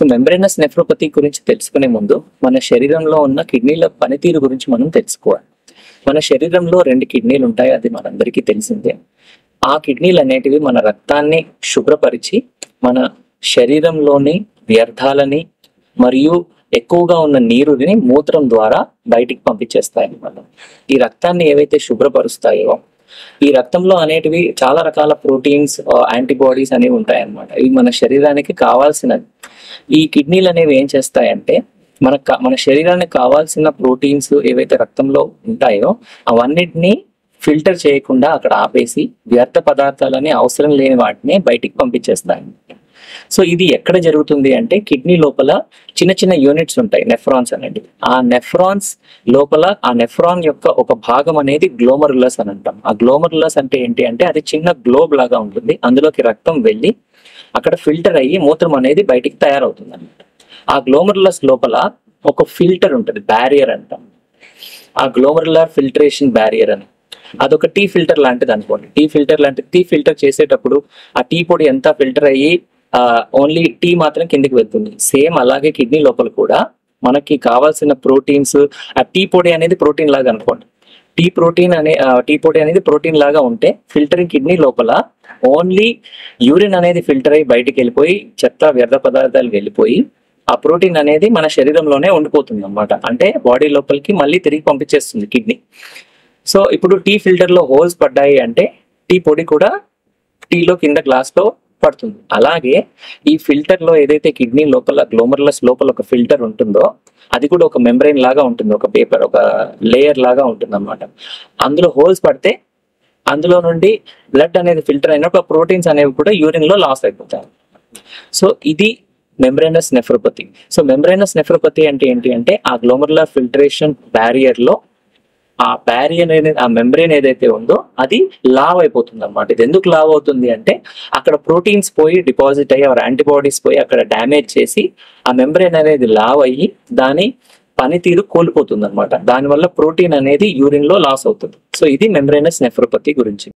So membranous nephropathy గురించి తెలుసుకునే ముందు మన శరీరంలో ఉన్న కిడ్నీల పనితీరు గురించి మనం తెలుసుకోవాలి. మన శరీరంలో 2 కిడ్నీలు ఉంటాయి, అది మనందరికీ తెలిసిందే. ఆ కిడ్నీలు అనేటివి మన రక్తాన్ని శుభ్రపరిచి మన శరీరంలోని వ్యర్థాలని మరియు ఎక్కువగా ఉన్న నీరుని మూత్రం ద్వారా బయటికి పంపించేస్తాయి అన్నమాట. ఈ రక్తాన్ని ఏవైతే శుభ్రపరుస్తాయో, ఈ రక్తంలో అనేటివి చాలా రకాల ప్రోటీన్స్, యాంటీబాడీస్ అనేవి ఉంటాయి అన్నమాట. ఇవి మన శరీరానికి కావాల్సినవి. ఈ కిడ్నీలు అనేవి ఏం చేస్తాయంటే మన శరీరానికి కావాల్సిన ప్రోటీన్స్ ఏవైతే రక్తంలో ఉంటాయో అవన్నిటిని ఫిల్టర్ చేయకుండా అక్కడ ఆపేసి వ్యర్థ పదార్థాలని అవసరం లేని వాటిని బయటికి పంపించేస్తాయి. సో ఇది ఎక్కడ జరుగుతుంది అంటే కిడ్నీ లోపల చిన్న చిన్న యూనిట్స్ ఉంటాయి, నెఫ్రాన్స్ అనేది. ఆ నెఫ్రాన్స్ లోపల ఆ నెఫ్రాన్ యొక్క ఒక భాగం అనేది గ్లోమరులస్ అని అంటాం. ఆ గ్లోమరులస్ అంటే ఏంటి అంటే అది చిన్న గ్లోబ్ లాగా ఉంటుంది. అందులోకి రక్తం వెళ్ళి అక్కడ ఫిల్టర్ అయ్యి మూత్రం అనేది బయటికి తయారవుతుంది అన్నమాట. ఆ గ్లోమరులస్ లోపల ఒక ఫిల్టర్ ఉంటుంది, బ్యారియర్ అంటాం. ఆ గ్లోమరులర్ ఫిల్టరేషన్ బ్యారియర్ అని, అదొక టీ ఫిల్టర్ లాంటిది అనుకోండి. టీ ఫిల్టర్ చేసేటప్పుడు ఆ టీ పొడి ఎంత ఫిల్టర్ అయ్యి ఓన్లీ టీ మాత్రం కిందికి వెళ్తుంది. సేమ్ అలాగే కిడ్నీ లోపల కూడా మనకి కావాల్సిన ప్రోటీన్స్, ఆ టీ పొడి అనేది ప్రోటీన్ లాగా అనుకోండి. టీ పొడి అనేది ప్రోటీన్ లాగా ఉంటే ఫిల్టరింగ్ కిడ్నీ లోపల ఓన్లీ యూరిన్ అనేది ఫిల్టర్ అయ్యి బయటికి వెళ్ళిపోయి చెత్త వ్యర్థ పదార్థాలు వెళ్ళిపోయి ఆ ప్రోటీన్ అనేది మన శరీరంలోనే ఉండిపోతుంది అన్నమాట. అంటే బాడీ లోపలికి మళ్ళీ తిరిగి పంపించేస్తుంది కిడ్నీ. సో ఇప్పుడు టీ ఫిల్టర్ లో హోల్స్ పడ్డాయి అంటే టీ పొడి కూడా టీలో కింద గ్లాస్ లో పడుతుంది. అలాగే ఈ ఫిల్టర్ లో ఏదైతే కిడ్నీ లోపల గ్లోమరులస్ లోపల ఒక ఫిల్టర్ ఉంటుందో అది కూడా ఒక మెంబ్రెయిన్ లాగా ఉంటుంది, ఒక పేపర్, ఒక లేయర్ లాగా ఉంటుంది అన్నమాట. అందులో హోల్స్ పడితే అందులో నుండి బ్లడ్ అనేది ఫిల్టర్ అయినప్పుడు ఆ ప్రోటీన్స్ అనేవి కూడా యూరిన్ లో లాస్ అయిపోతాయి. సో ఇది membranous nephropathy. So membranous nephropathy అంటే ఏంటి అంటే ఆ గ్లోమరులర్ ఫిల్టరేషన్ బ్యారియర్ లో ఆ మెంబ్రెయిన్ ఏదైతే ఉందో అది లావ్ అయిపోతుంది అన్నమాట. ఇది ఎందుకు లావ్ అవుతుంది అంటే అక్కడ ప్రోటీన్స్ పోయి డిపాజిట్ అయ్యి యాంటీబాడీస్ పోయి అక్కడ డ్యామేజ్ చేసి ఆ మెంబ్రెయిన్ అనేది లావ్ అయ్యి దాని పనితీరు కోల్పోతుంది అనమాట. దానివల్ల ప్రోటీన్ అనేది యూరిన్ లో లాస్ అవుతుంది. సో ఇది మెంబ్రేనస్ నెఫ్రోపతి గురించి.